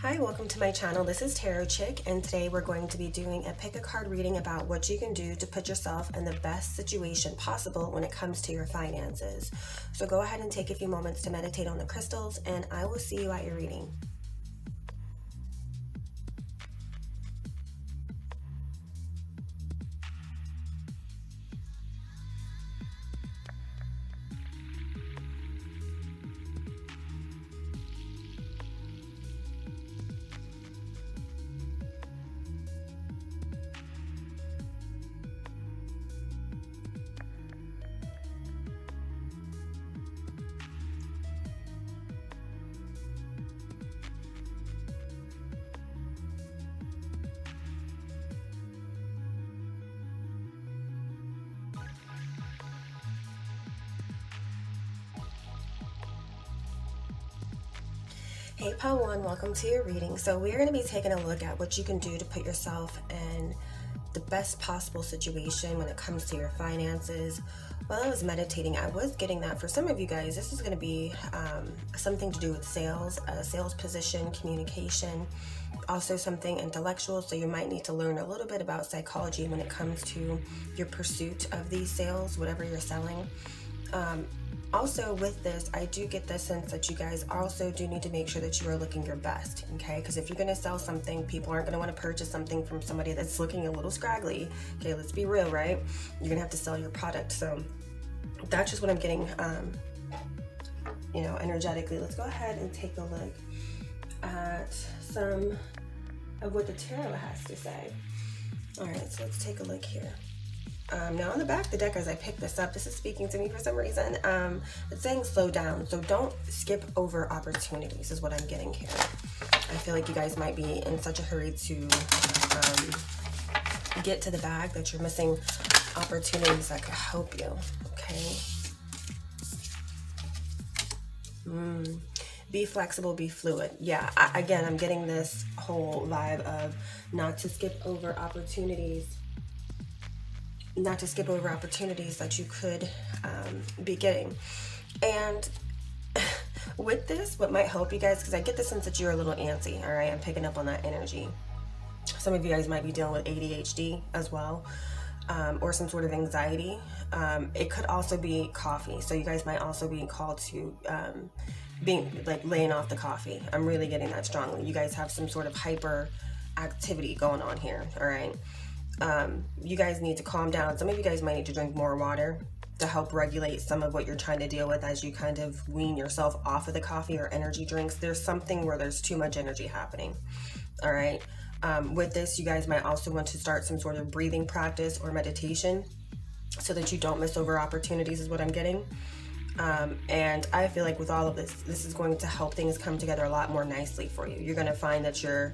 Hi, welcome to my channel. This is Tarot Chick, and today we're going to be doing a pick a card reading about what you can do to put yourself in the best situation possible when it comes to your finances. So go ahead and take a few moments to meditate on the crystals, and I will see you at your reading. Hey Pile 1, welcome to your reading. So we're going to be taking a look at what you can do to put yourself in the best possible situation when it comes to your finances. While I was meditating, I was getting that for some of you guys, this is going to be something to do with sales, a sales position, communication, also something intellectual. So you might need to learn a little bit about psychology when it comes to your pursuit of these sales, whatever you're selling. Also with this, I do get the sense that you guys also do need to make sure that you are looking your best, okay? Because if you're going to sell something, people aren't going to want to purchase something from somebody that's looking a little scraggly. Okay, let's be real, right? You're going to have to sell your product. So that's just what I'm getting, energetically. Let's go ahead and take a look at some of what the tarot has to say. All right, so let's take a look here. Now on the back of the deck, as I pick this up, this is speaking to me for some reason. It's saying slow down, so don't skip over opportunities is what I'm getting here. I feel like you guys might be in such a hurry to get to the bag that you're missing opportunities that could help you, okay? Be flexible, be fluid. Yeah, again, I'm getting this whole vibe of not to skip over opportunities. Not to skip over opportunities that you could be getting. And with this, what might help you guys, because I get the sense that you're a little antsy, all right? I'm picking up on that energy. Some of you guys might be dealing with ADHD as well, or some sort of anxiety. It could also be coffee. So you guys might also be called to being like laying off the coffee. I'm really getting that strongly. You guys have some sort of hyper activity going on here, all right? You guys need to calm down. Some of you guys might need to drink more water to help regulate some of what you're trying to deal with as you kind of wean yourself off of the coffee or energy drinks. There's something where there's too much energy happening. All right. With this, you guys might also want to start some sort of breathing practice or meditation so that you don't miss over opportunities is what I'm getting. And I feel like with all of this, this is going to help things come together a lot more nicely for you. You're going to find that you're,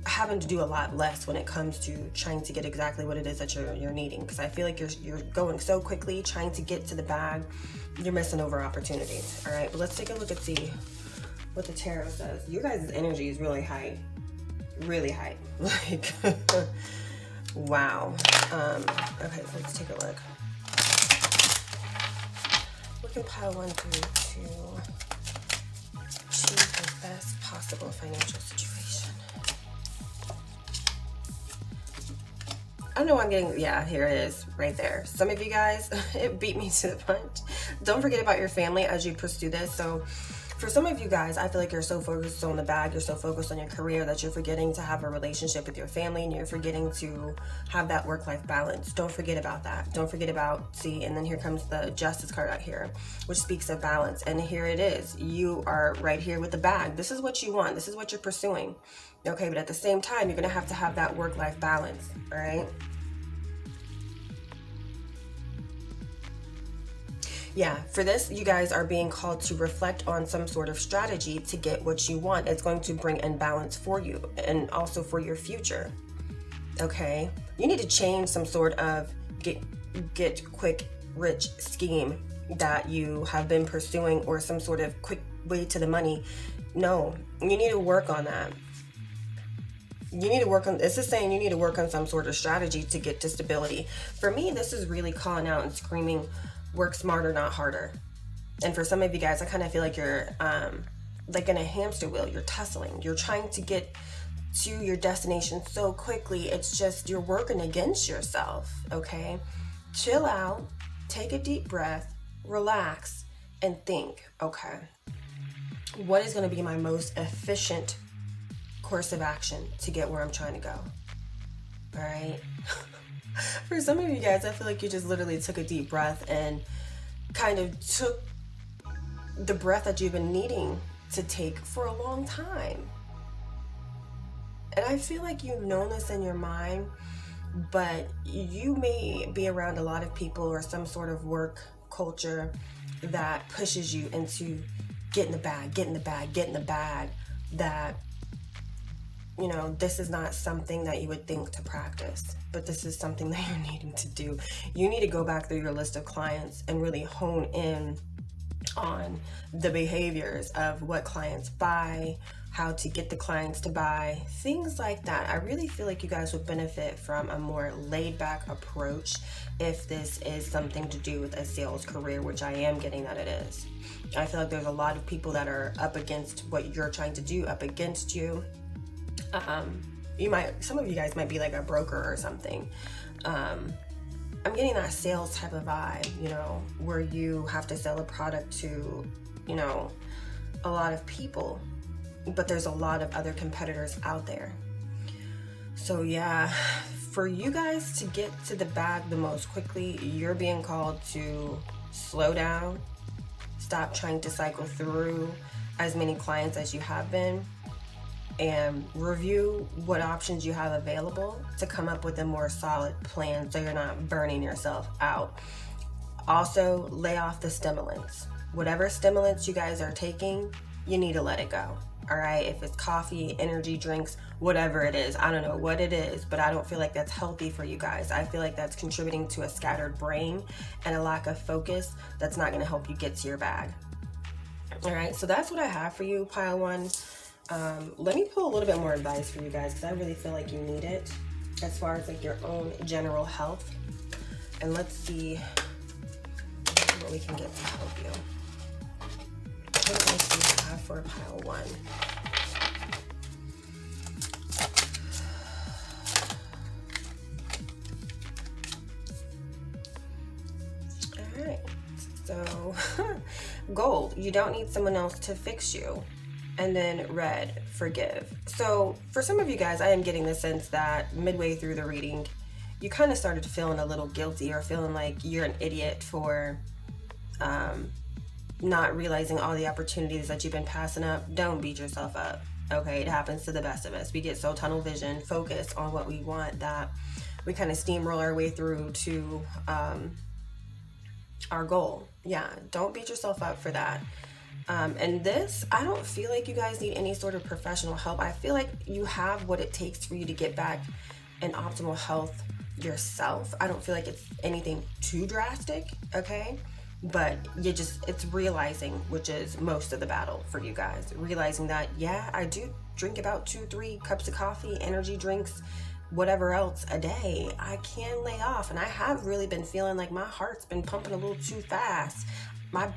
having to do a lot less when it comes to trying to get exactly what it is that you're needing, because I feel like you're going so quickly trying to get to the bag, you're missing over opportunities. All right, but let's take a look and see what the tarot says. You guys' energy is really high, like wow. Okay, so let's take a look. We can pile 1 through to achieve the best possible financial situation. I know I'm getting, yeah, here it is right there. Some of you guys, it beat me to the punch. Don't forget about your family as you pursue this. So for some of you guys, I feel like you're so focused on the bag, you're so focused on your career that you're forgetting to have a relationship with your family, and you're forgetting to have that work-life balance. Don't forget about that. Don't forget about, see, and then here comes the Justice card out here, which speaks of balance. And here it is. You are right here with the bag. This is what you want. This is what you're pursuing. Okay, but at the same time, you're going to have that work-life balance, all right? Yeah, for this, you guys are being called to reflect on some sort of strategy to get what you want. It's going to bring in balance for you and also for your future, okay? You need to change some sort of get quick rich scheme that you have been pursuing, or some sort of quick way to the money. No, you need to work on that. You need to work on, this is saying you need to work on some sort of strategy to get to stability. For me, this is really calling out and screaming, work smarter, not harder. And for some of you guys, I kind of feel like you're like in a hamster wheel. You're tussling. You're trying to get to your destination so quickly. It's just you're working against yourself, okay? Chill out, take a deep breath, relax, and think, okay, what is going to be my most efficient course of action to get where I'm trying to go? All right? For some of you guys, I feel like you just literally took a deep breath and kind of took the breath that you've been needing to take for a long time. And I feel like you've known this in your mind, but you may be around a lot of people or some sort of work culture that pushes you into get in the bag, get in the bag, get in the bag, that, you know, this is not something that you would think to practice, but this is something that you're needing to do. You need to go back through your list of clients and really hone in on the behaviors of what clients buy, how to get the clients to buy, things like that. I really feel like you guys would benefit from a more laid back approach if this is something to do with a sales career, which I am getting that it is. I feel like there's a lot of people that are up against what you're trying to do, up against you. Some of you guys might be like a broker or something. I'm getting that sales type of vibe, you know, where you have to sell a product to, you know, a lot of people, but there's a lot of other competitors out there. So yeah, for you guys to get to the bag the most quickly, you're being called to slow down, stop trying to cycle through as many clients as you have been, and review what options you have available to come up with a more solid plan so you're not burning yourself out. Also, lay off the stimulants. Whatever stimulants you guys are taking, you need to let it go. All right, if it's coffee, energy drinks, whatever it is, I don't know what it is, but I don't feel like that's healthy for you guys. I feel like that's contributing to a scattered brain and a lack of focus that's not going to help you get to your bag. All right, so that's what I have for you, pile one. Let me pull a little bit more advice for you guys because I really feel like you need it as far as like your own general health. And let's see what we can get to help you. What advice do you have for pile one? All right, so gold, you don't need someone else to fix you. And then red, forgive. So for some of you guys, I am getting the sense that midway through the reading, you kind of started feeling a little guilty or feeling like you're an idiot for not realizing all the opportunities that you've been passing up. Don't beat yourself up. Okay, it happens to the best of us. We get so tunnel vision, focused on what we want, that we kind of steamroll our way through to our goal. Yeah, don't beat yourself up for that. And this, I don't feel like you guys need any sort of professional help. I feel like you have what it takes for you to get back in optimal health yourself. I don't feel like it's anything too drastic, okay? But it's realizing, which is most of the battle for you guys. Realizing that, yeah, I do drink about 2-3 cups of coffee, energy drinks, whatever else a day. I can lay off, and I have really been feeling like my heart's been pumping a little too fast.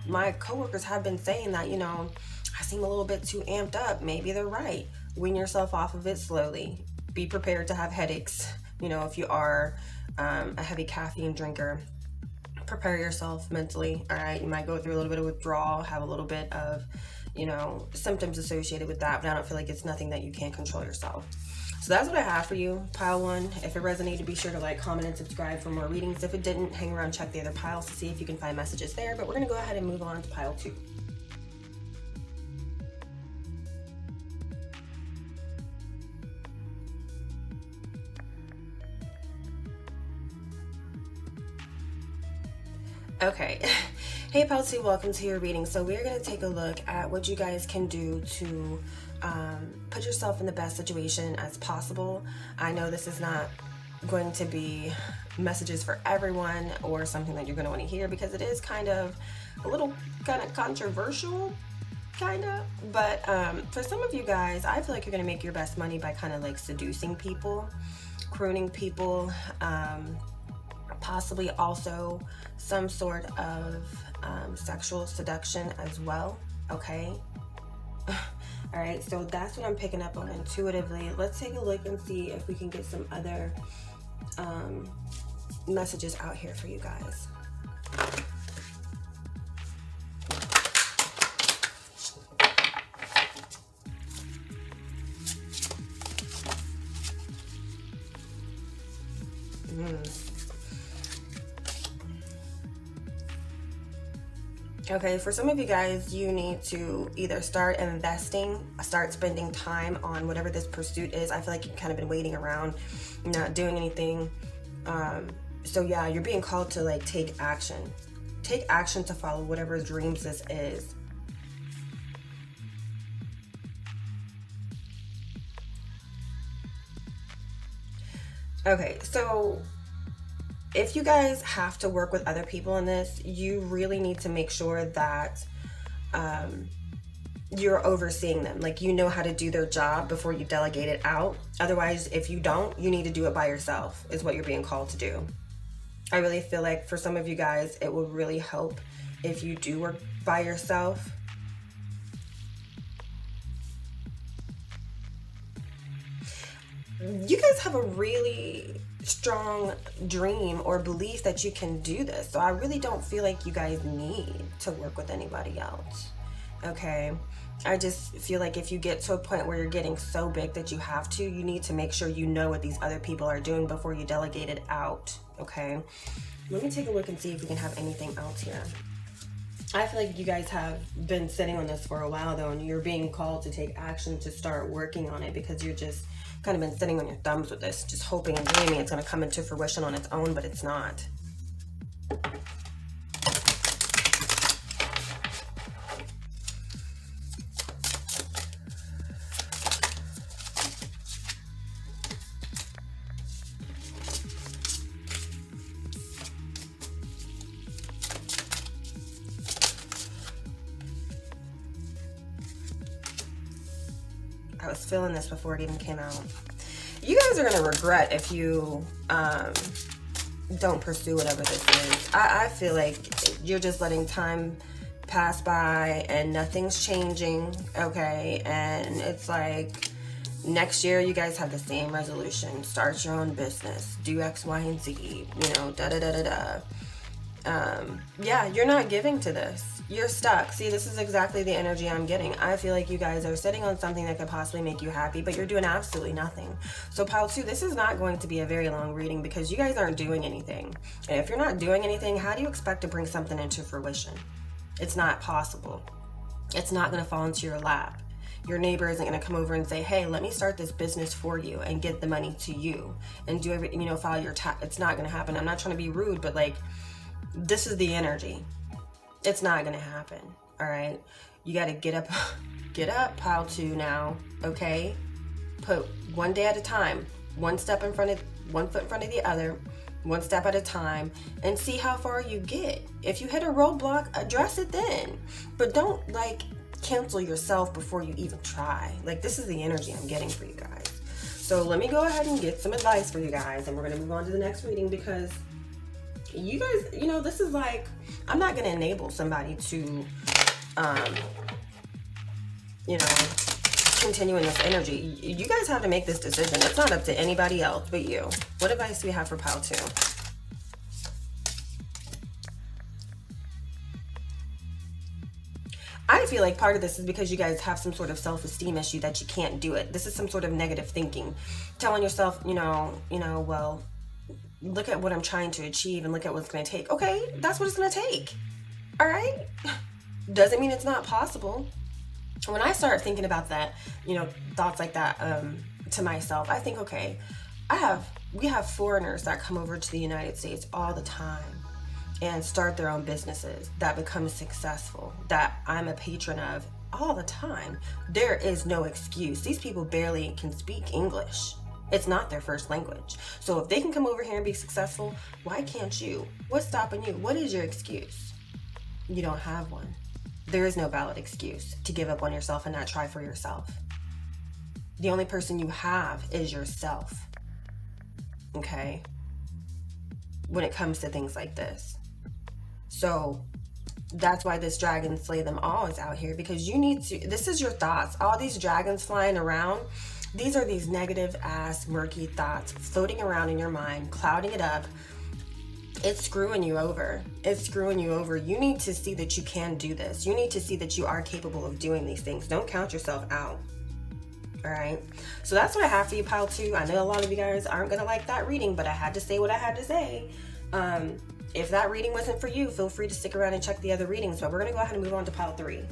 My coworkers have been saying that, you know, I seem a little bit too amped up. Maybe they're right. Wean yourself off of it slowly. Be prepared to have headaches. You know, if you are a heavy caffeine drinker, prepare yourself mentally. All right, you might go through a little bit of withdrawal, have a little bit of, you know, symptoms associated with that, but I don't feel like it's nothing that you can't control yourself. So that's what I have for you, pile one. If it resonated, be sure to like, comment, and subscribe for more readings. If it didn't, hang around, check the other piles to see if you can find messages there. But we're going to go ahead and move on to pile two. Okay. Hey pile two, welcome to your reading. So we're going to take a look at what you guys can do to put yourself in the best situation as possible. I know this is not going to be messages for everyone or something that you're going to want to hear, because it is kind of a little kind of controversial, but for some of you guys, I feel like you're going to make your best money by kind of like seducing people, crooning people, possibly also some sort of sexual seduction as well. Okay. All right, so that's what I'm picking up on intuitively. Let's take a look and see if we can get some other messages out here for you guys. Okay, for some of you guys, you need to either start investing, start spending time on whatever this pursuit is. I feel like you've kind of been waiting around, not doing anything. So yeah, you're being called to like take action. Take action to follow whatever dreams this is. Okay, so if you guys have to work with other people in this, you really need to make sure that you're overseeing them. Like, you know how to do their job before you delegate it out. Otherwise, if you don't, you need to do it by yourself, is what you're being called to do. I really feel like for some of you guys, it will really help if you do work by yourself. You guys have a really strong dream or belief that you can do this. So I really don't feel like you guys need to work with anybody else. Okay. I just feel like if you get to a point where you're getting so big that you have to, you need to make sure you know what these other people are doing before you delegate it out. Okay. Let me take a look and see if we can have anything else here. I feel like you guys have been sitting on this for a while though, and you're being called to take action to start working on it because you're just kind of been sitting on your thumbs with this, just hoping and dreaming it's going to come into fruition on its own, but it's not. I was feeling this before it even came out. You guys are going to regret if you don't pursue whatever this is. I feel like you're just letting time pass by and nothing's changing, okay? And it's like next year you guys have the same resolution. Start your own business. Do X, Y, and Z. You know, da-da-da-da-da. Yeah, you're not giving to this. You're stuck. See, this is exactly the energy I'm getting. I feel like you guys are sitting on something that could possibly make you happy, but you're doing absolutely nothing. So pile 2, this is not going to be a very long reading because you guys aren't doing anything. And if you're not doing anything, how do you expect to bring something into fruition? It's not possible. It's not going to fall into your lap. Your neighbor isn't going to come over and say, hey, let me start this business for you and get the money to you and do everything, you know, file your tax. It's not going to happen. I'm not trying to be rude, but like, this is the energy. It's not going to happen. All right. You got to get up, pile 2 now. Okay. Put one day at a time, one foot in front of the other, one step at a time, and see how far you get. If you hit a roadblock, address it then, but don't like cancel yourself before you even try. Like, this is the energy I'm getting for you guys. So let me go ahead and get some advice for you guys, and we're going to move on to the next reading because you guys, you know, this is like, I'm not going to enable somebody to, you know, continue in this energy. You guys have to make this decision. It's not up to anybody else but you. What advice do we have for pile 2? I feel like part of this is because you guys have some sort of self-esteem issue that you can't do it. This is some sort of negative thinking, telling yourself, you know, well, look at what I'm trying to achieve and look at what it's going to take. Okay, that's what it's going to take. All right? Doesn't mean it's not possible. When I start thinking about that, you know, thoughts like that to myself, I think, okay, we have foreigners that come over to the United States all the time and start their own businesses that become successful, that I'm a patron of all the time. There is no excuse. These people barely can speak English. It's not their first language. So if they can come over here and be successful, why can't you? What's stopping you? What is your excuse? You don't have one. There is no valid excuse to give up on yourself and not try for yourself. The only person you have is yourself. Okay? When it comes to things like this. So That's why this dragon slay them all is out here, because you need to, this is your thoughts. All these dragons flying around, these are these negative ass murky thoughts floating around in your mind, clouding it up. It's screwing you over. It's screwing you over. You need to see that you can do this. You need to see that you are capable of doing these things. Don't count yourself out. All right. So that's what I have for you, pile 2. I know a lot of you guys aren't going to like that reading, but I had to say what I had to say. If that reading wasn't for you, feel free to stick around and check the other readings. But we're going to go ahead and move on to pile 3.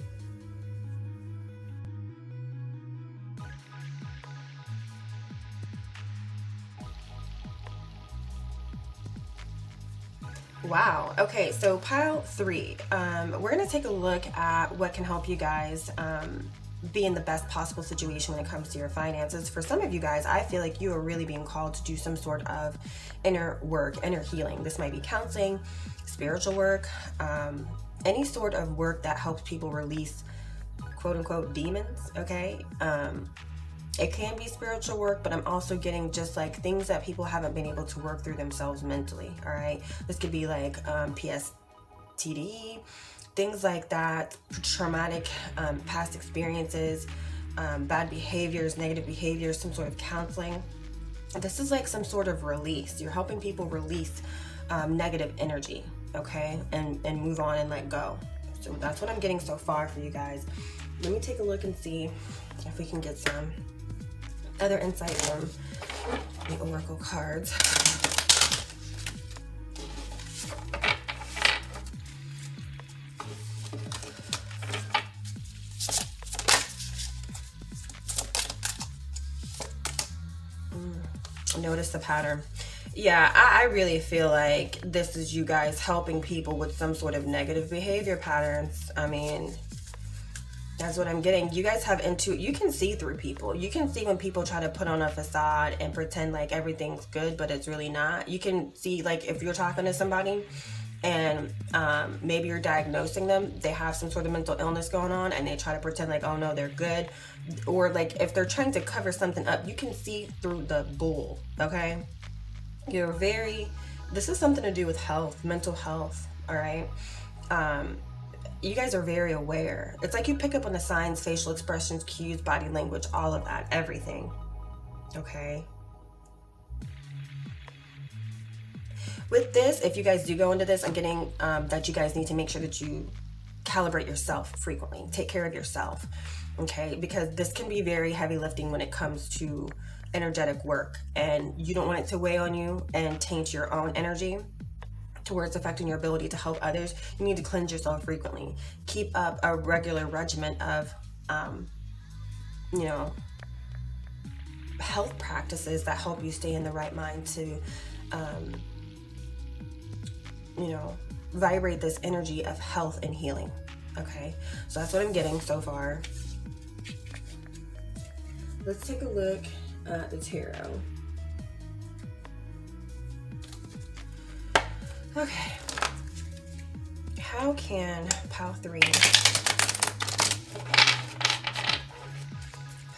Wow. Okay, so pile 3. We're going to take a look at what can help you guys be in the best possible situation when it comes to your finances. For some of you guys, I feel like you are really being called to do some sort of inner work, inner healing. This might be counseling, spiritual work, any sort of work that helps people release quote unquote demons, okay? It can be spiritual work, but I'm also getting just like things that people haven't been able to work through themselves mentally, all right? This could be like PSTD, things like that, traumatic past experiences, bad behaviors, negative behaviors, some sort of counseling. This is like some sort of release. You're helping people release negative energy, okay? And move on and let go. So that's what I'm getting so far for you guys. Let me take a look and see if we can get some other insight from the oracle cards. Notice the pattern. Yeah, I really feel like this is you guys helping people with some sort of negative behavior patterns. I mean, that's what I'm getting. You guys have you can see through people. You can see when people try to put on a facade and pretend like everything's good, but it's really not. You can see, like, if you're talking to somebody and maybe you're diagnosing them, they have some sort of mental illness going on, and they try to pretend like, oh no, they're good. Or like if they're trying to cover something up, you can see through the bull, okay? This is something to do with health, mental health, all right? You guys are very aware. It's like you pick up on the signs, facial expressions, cues, body language, all of that, everything. Okay. With this, if you guys do go into this, I'm getting that you guys need to make sure that you calibrate yourself frequently. Take care of yourself. Okay. Because this can be very heavy lifting when it comes to energetic work, and you don't want it to weigh on you and taint your own energy to where it's affecting your ability to help others. You need to cleanse yourself frequently. Keep up a regular regimen of, health practices that help you stay in the right mind to, vibrate this energy of health and healing. Okay, so that's what I'm getting so far. Let's take a look at the tarot. Okay, how can pile 3 put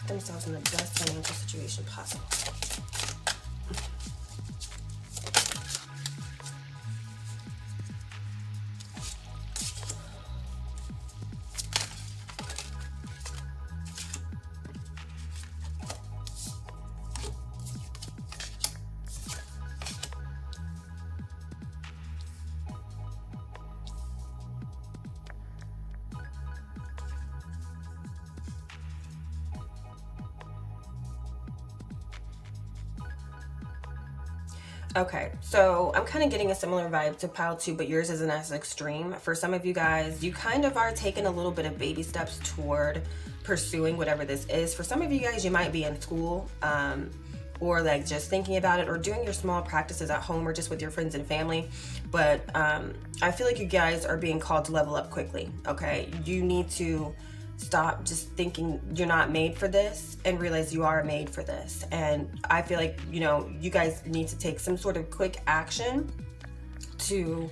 themselves in the best financial situation possible? Okay, so I'm kind of getting a similar vibe to pile 2, but yours isn't as extreme. For some of you guys, you kind of are taking a little bit of baby steps toward pursuing whatever this is. For some of you guys, you might be in school, or like just thinking about it, or doing your small practices at home, or just with your friends and family. But I feel like you guys are being called to level up quickly, okay? You need to stop just thinking you're not made for this and realize you are made for this. And I feel like, you guys need to take some sort of quick action to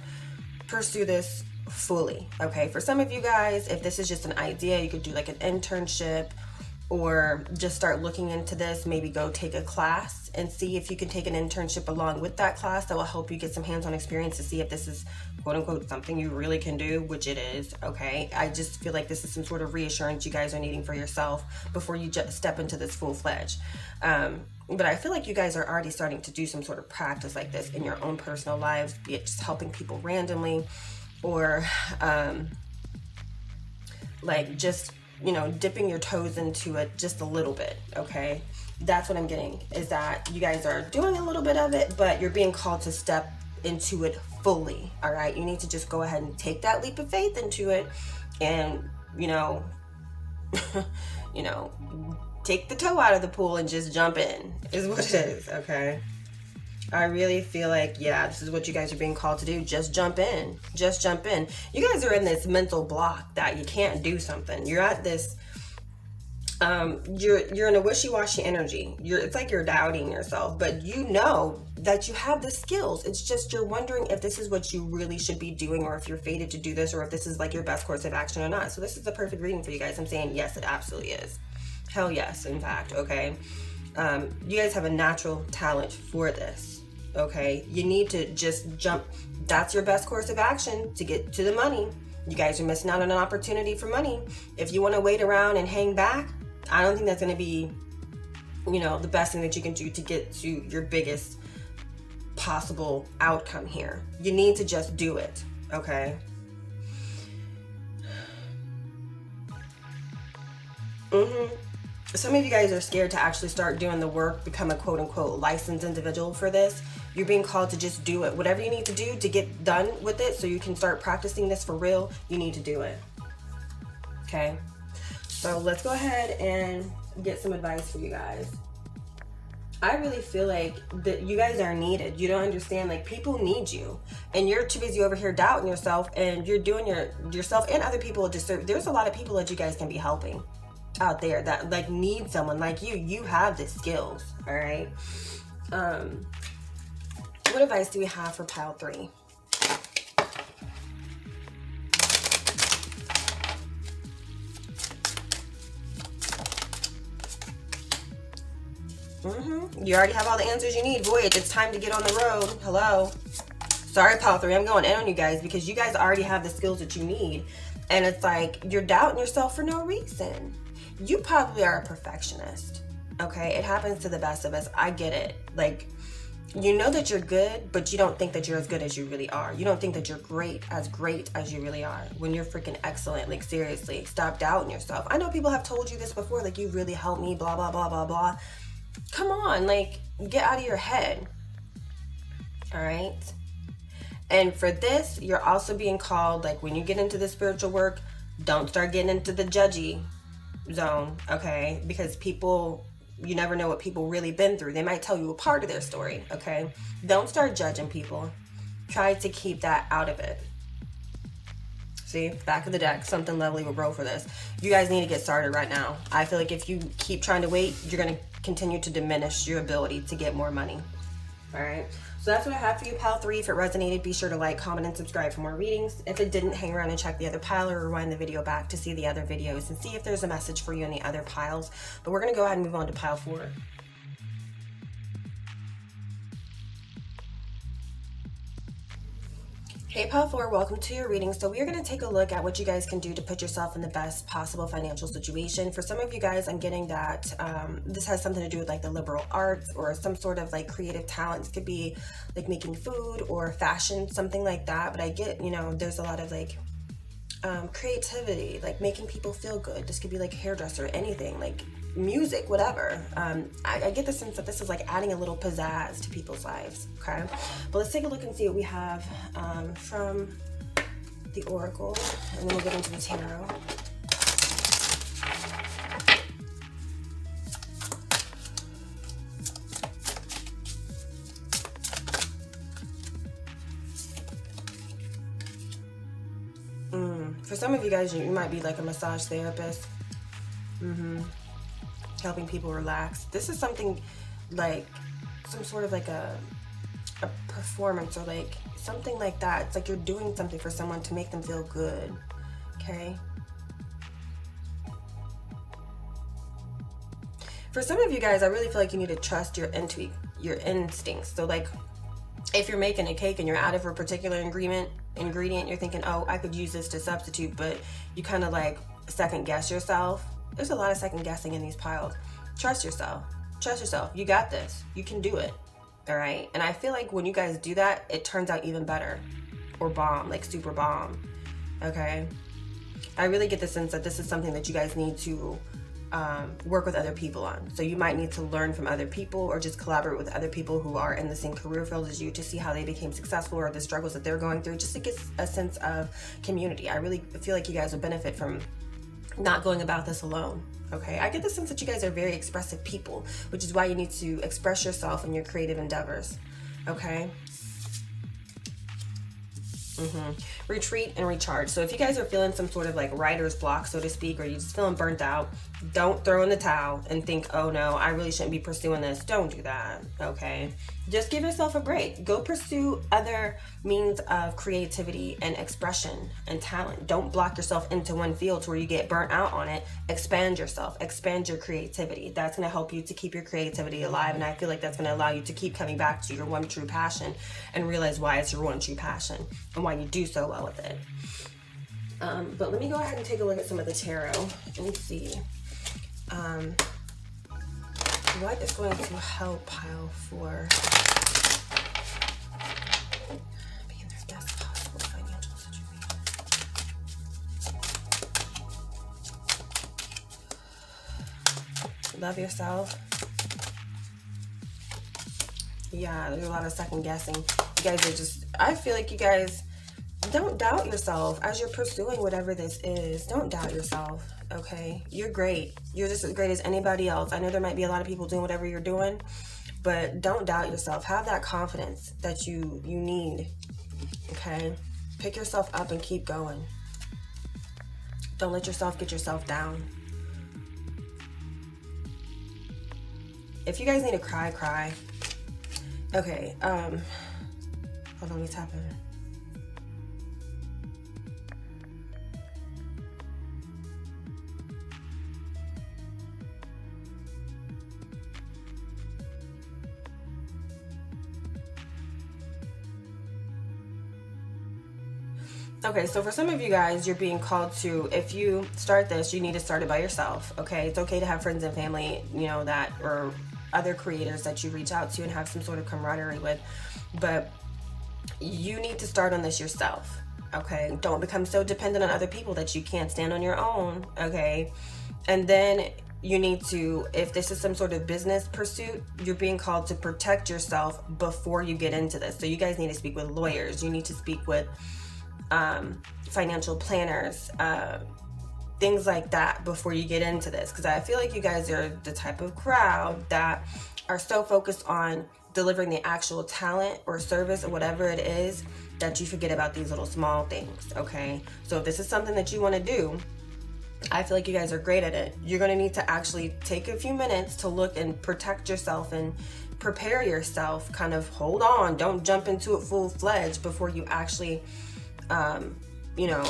pursue this fully, okay? For some of you guys, if this is just an idea, you could do like an internship, or just start looking into this. Maybe go take a class and see if you can take an internship along with that class that will help you get some hands-on experience to see if this is quote unquote something you really can do, which it is, okay? I just feel like this is some sort of reassurance you guys are needing for yourself before you just step into this full-fledged. But I feel like you guys are already starting to do some sort of practice like this in your own personal lives, be it just helping people randomly, or like just, you know, dipping your toes into it just a little bit, okay? That's what I'm getting, is that you guys are doing a little bit of it, but you're being called to step into it fully, all right? You need to just go ahead and take that leap of faith into it and, you know, you know, take the toe out of the pool and just jump in, is what it is, okay? I really feel like, yeah, this is what you guys are being called to do. Just jump in. Just jump in. You guys are in this mental block that you can't do something. You're at this, you're in a wishy-washy energy. It's like you're doubting yourself, but you know that you have the skills. It's just you're wondering if this is what you really should be doing, or if you're fated to do this, or if this is like your best course of action or not. So this is the perfect reading for you guys. I'm saying yes, it absolutely is. Hell yes, in fact, okay? You guys have a natural talent for this. Okay, you need to just jump. That's your best course of action to get to the money. You guys are missing out on an opportunity for money. If you want to wait around and hang back, I don't think that's going to be, you know, the best thing that you can do to get to your biggest possible outcome here. You need to just do it, okay? Some of you guys are scared to actually start doing the work, become a quote-unquote licensed individual for this. You're being called to just do it. Whatever you need to do to get done with it so you can start practicing this for real, you need to do it. Okay? So let's go ahead and get some advice for you guys. I really feel like that you guys are needed. You don't understand, like, people need you. And you're too busy over here doubting yourself, and you're doing yourself and other people a disservice. There's a lot of people that you guys can be helping out there that like need someone like you. You have the skills, all right? What advice do we have for pile 3? You already have all the answers you need. Voyage, it's time to get on the road. Hello. Sorry, pile 3, I'm going in on you guys because you guys already have the skills that you need. And it's like you're doubting yourself for no reason. You probably are a perfectionist, okay? It happens to the best of us. I get it. Like, you know that you're good, but you don't think that you're as good as you really are. You don't think that you're great as you really are when you're freaking excellent. Like, seriously, stop doubting yourself. I know people have told you this before, like, you really helped me, blah, blah, blah, blah, blah. Come on, like, get out of your head, all right? And for this, you're also being called, like, when you get into the spiritual work, don't start getting into the judgy zone, okay? Because people, you never know what people really been through. They might tell you a part of their story, okay? Don't start judging people. Try to keep that out of it. See, back of the deck, something lovely will roll for this. You guys need to get started right now. I feel like if you keep trying to wait, you're going to continue to diminish your ability to get more money. All right, so that's what I have for you, pile 3. If it resonated, be sure to like, comment, and subscribe for more readings. If it didn't, hang around and check the other pile or rewind the video back to see the other videos and see if there's a message for you in the other piles. But we're going to go ahead and move on to pile 4. Hey pile 4, welcome to your reading. So we are going to take a look at what you guys can do to put yourself in the best possible financial situation. For some of you guys, I'm getting that this has something to do with like the liberal arts or some sort of like creative talents. Could be like making food or fashion, something like that. But I get, you know, there's a lot of like creativity, like making people feel good. This could be like hairdresser, anything, like music, whatever. I get the sense that this is like adding a little pizzazz to people's lives, okay? But let's take a look and see what we have from the oracle, and then we'll get into the tarot. For some of you guys, you might be like a massage therapist. Helping people relax. This is something like some sort of like a performance or like something like that. It's like you're doing something for someone to make them feel good, okay? For some of you guys, I really feel like you need to trust your instincts. So like If you're making a cake and you're out of a particular ingredient, you're thinking, oh, I could use this to substitute, but you kind of like second guess yourself. There's a lot of second guessing in these piles. Trust yourself. Trust yourself. You got this. You can do it. All right. And I feel like when you guys do that, it turns out even better, or bomb, like super bomb. Okay. I really get the sense that this is something that you guys need to work with other people on. So you might need to learn from other people, or just collaborate with other people who are in the same career field as you to see how they became successful, or the struggles that they're going through, just to get a sense of community. I really feel like you guys would benefit from not going about this alone. Okay, I get the sense that you guys are very expressive people, which is why you need to express yourself in your creative endeavors. Okay. Retreat and recharge. So if you guys are feeling some sort of like writer's block, so to speak, or you're just feeling burnt out, don't throw in the towel and think, oh no, I really shouldn't be pursuing this. Don't do that. Okay. Just give yourself a break. Go pursue other means of creativity and expression and talent. Don't block yourself into one field to where you get burnt out on it. Expand yourself. Expand your creativity. That's going to help you to keep your creativity alive. And I feel like that's going to allow you to keep coming back to your one true passion and realize why it's your one true passion and why you do so well with it. But let me go ahead and take a look at some of the tarot and see what is going to help pile 4 be in their best possible financial situation. Love yourself. Yeah, there's a lot of second guessing. You guys are just, I feel like you guys don't doubt yourself as you're pursuing whatever this is. Don't doubt yourself. Okay, you're great. You're just as great as anybody else. I know there might be a lot of people doing whatever you're doing, but don't doubt yourself. Have that confidence that you need. Okay, pick yourself up and keep going. Don't let yourself get yourself down. If you guys need to cry, cry. Okay, hold on, let me tap in. Okay, so for some of you guys, you're being called to, if you start this, you need to start it by yourself, okay? It's okay to have friends and family, you know, that, or other creators that you reach out to and have some sort of camaraderie with, but you need to start on this yourself, okay? Don't become so dependent on other people that you can't stand on your own, okay? And then you need to, if this is some sort of business pursuit, you're being called to protect yourself before you get into this. So you guys need to speak with lawyers. You need to speak with financial planners, things like that before you get into this, because I feel like you guys are the type of crowd that are so focused on delivering the actual talent or service or whatever it is that you forget about these little small things. Okay, so if this is something that you want to do, I feel like you guys are great at it. You're going to need to actually take a few minutes to look and protect yourself and prepare yourself. Kind of hold on, don't jump into it full-fledged before you actually you know,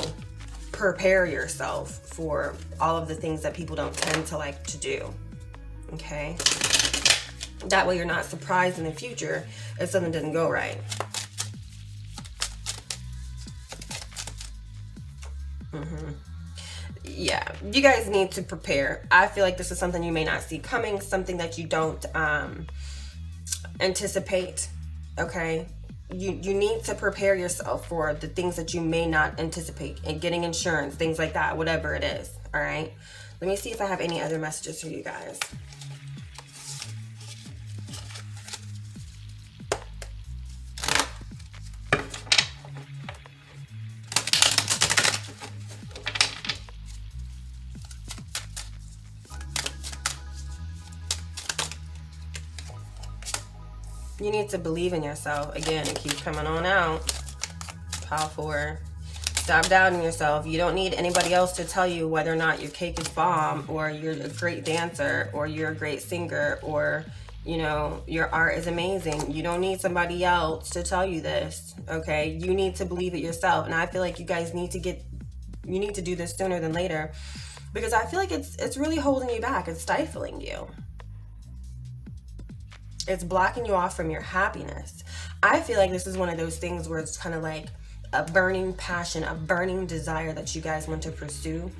prepare yourself for all of the things that people don't tend to like to do. Okay, that way you're not surprised in the future if something doesn't go right. Yeah, you guys need to prepare. I feel like this is something you may not see coming, something that you don't anticipate. Okay, you need to prepare yourself for the things that you may not anticipate, and getting insurance, things like that, whatever it is. All right, let me see if I have any other messages for you guys. You need to believe in yourself. Again, it keeps coming on out. Pile 4. Stop doubting yourself. You don't need anybody else to tell you whether or not your cake is bomb, or you're a great dancer, or you're a great singer, or, you know, your art is amazing. You don't need somebody else to tell you this, okay? You need to believe it yourself. And I feel like you guys need to do this sooner than later, because I feel like it's really holding you back. It's stifling you. It's blocking you off from your happiness. I feel like this is one of those things where it's kind of like a burning passion, a burning desire that you guys want to pursue,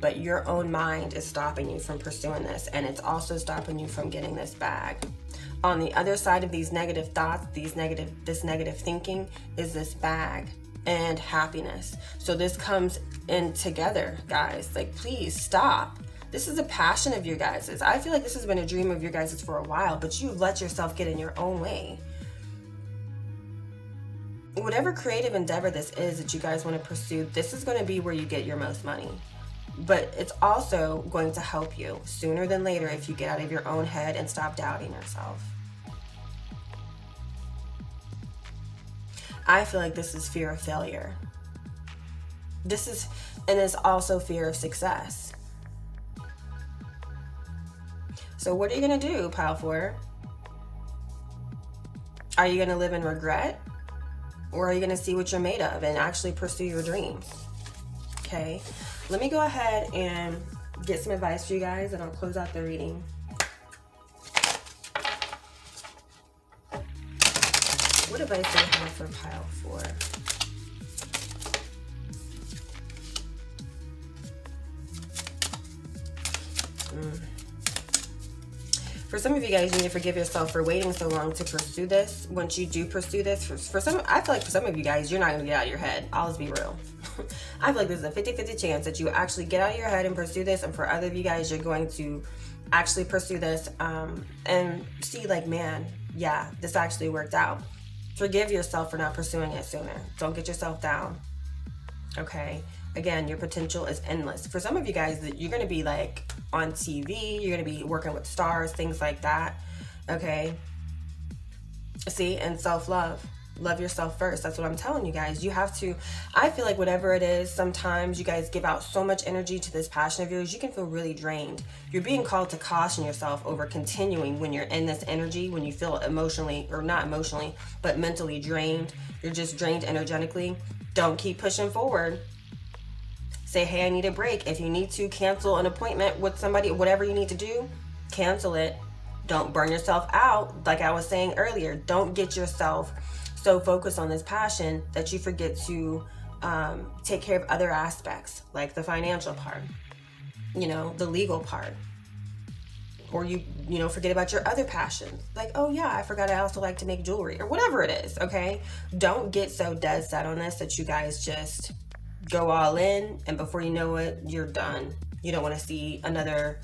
but your own mind is stopping you from pursuing this, and it's also stopping you from getting this bag. On the other side of these negative thoughts, this negative thinking, is this bag and happiness. So this comes in together, guys. Like, please stop. This is a passion of your guys's. I feel like this has been a dream of your guys's for a while, but you've let yourself get in your own way. Whatever creative endeavor this is that you guys want to pursue, this is going to be where you get your most money. But it's also going to help you sooner than later if you get out of your own head and stop doubting yourself. I feel like this is fear of failure. And it's also fear of success. So what are you going to do, pile 4? Are you going to live in regret? Or are you going to see what you're made of and actually pursue your dreams? Okay, let me go ahead and get some advice for you guys, and I'll close out the reading. What advice do you have for pile 4? For some of you guys, you need to forgive yourself for waiting so long to pursue this. Once you do pursue this, for some, I feel like for some of you guys, you're not going to get out of your head. I'll just be real. I feel like this is a 50-50 chance that you actually get out of your head and pursue this. And for other of you guys, you're going to actually pursue this and see like, man, yeah, this actually worked out. Forgive yourself for not pursuing it sooner. Don't get yourself down. Okay. Again, your potential is endless. For some of you guys, you're going to be like on TV, you're going to be working with stars, things like that. Okay. See, and self-love. Love yourself first. That's what I'm telling you guys. You have to, I feel like whatever it is, sometimes you guys give out so much energy to this passion of yours, you can feel really drained. You're being called to caution yourself over continuing when you're in this energy, when you feel emotionally, or not emotionally, but mentally drained. You're just drained energetically. Don't keep pushing forward. Say, hey, I need a break. If you need to cancel an appointment with somebody, whatever you need to do, cancel it. Don't burn yourself out. Like I was saying earlier, don't get yourself so focused on this passion that you forget to take care of other aspects, like the financial part, the legal part. Or you forget about your other passions. Like, oh yeah, I forgot I also like to make jewelry, or whatever it is, okay? Don't get so dead set on this that you guys just go all in, and before you know it, you're done. You don't want to see another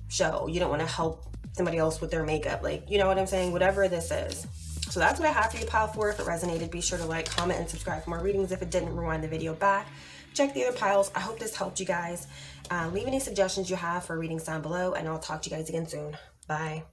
show. You don't want to help somebody else with their makeup. Like, you know what I'm saying? Whatever this is. So that's what I have for you, pile 4. If it resonated, be sure to like, comment, and subscribe for more readings. If it didn't, rewind the video back. Check the other piles. I hope this helped you guys. Leave any suggestions you have for readings down below, and I'll talk to you guys again soon. Bye.